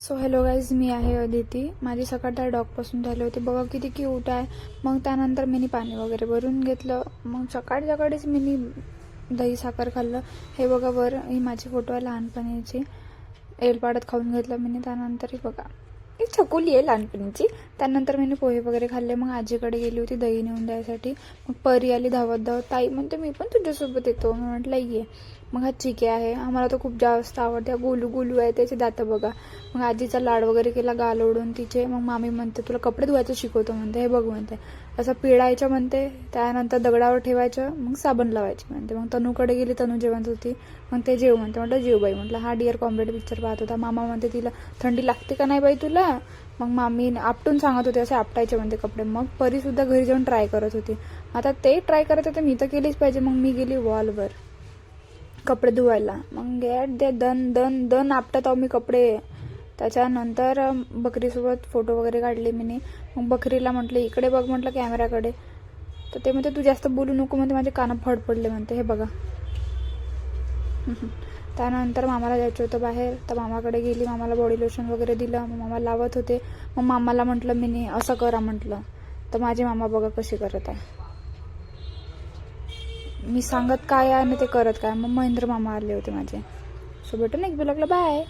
So hello guys, मी आहे अदिती. माझी सकाळ त्या डॉगपासून झाली होती. बघा किती क्यूट आहे. मग त्यानंतर मी पाणी वगैरे भरून घेतलं. मग सकाळीच मी दही साखर खाल्लं. हे बघा वर ही माझी फोटो आहे लहानपणीची. एलपाड्यात खाऊन घेतलं मी. त्यानंतर बघा ही छकुली आहे लहानपणीची. त्यानंतर मी पोहे वगैरे खाल्ले. मग आजीकडे गेली होती दही नेऊन द्यायसाठी. मग परी आली धावत धावत. ताई म्हणते मी पण तुझ्यासोबत येतो. मी म्हटलं ये. मग हा चिके आहे. आम्हाला तो खूप जास्त आवडते. गोलू गोलू आहे त्याचे दात बघा. मग आजीचा लाड वगैरे केला गाल ओढून तिचे. मग मामी म्हणते तुला कपडे धुवायचं शिकवतो म्हणते. हे बघ म्हणते असं पिळायचं म्हणते. त्यानंतर दगडावर ठेवायचं. मग साबण लावायची म्हणते. मग तनूकडे गेली. तनू जेवण होती. मग ते जेव म्हणते. म्हटलं जेव बाई. म्हटलं हा डिअर कॉम्रेड पिक्चर पाहत होता. मामा म्हणते तिला थंडी लागते का नाही बाई तुला. मग मामी आपटून सांगत होते असे आपटायचे म्हणते कपडे. मग परी सुद्धा घरी जाऊन ट्राय करत होती. आता ते ट्राय करत होते मी तर केलीच पाहिजे. मग मी गेली वॉलवर कपडे धुवायला. मग ते दन दन दन आपटत आहो मी कपडे. त्याच्यानंतर बकरीसोबत फोटो वगैरे काढले मी. मग बकरीला म्हटलं इकडे बघ म्हटलं कॅमेराकडे. तर ते म्हणते तू जास्त बोलू नको म्हणते. माझे कान फड पडले म्हणते. हे बघा. त्यानंतर मामाला जायचं होतं बाहेर. तर मामाकडे गेली. मामाला बॉडी लोशन वगैरे दिलं. मग मामा लावत होते. मग मामाला म्हटलं मी असं करा म्हटलं. तर माझे मामा बघा कशी करत आहे. मी सांगत काय आणि ते करत काय. मग महेंद्र मामा आले होते माझे. सो भेटून एक ब्लॉगला बाय.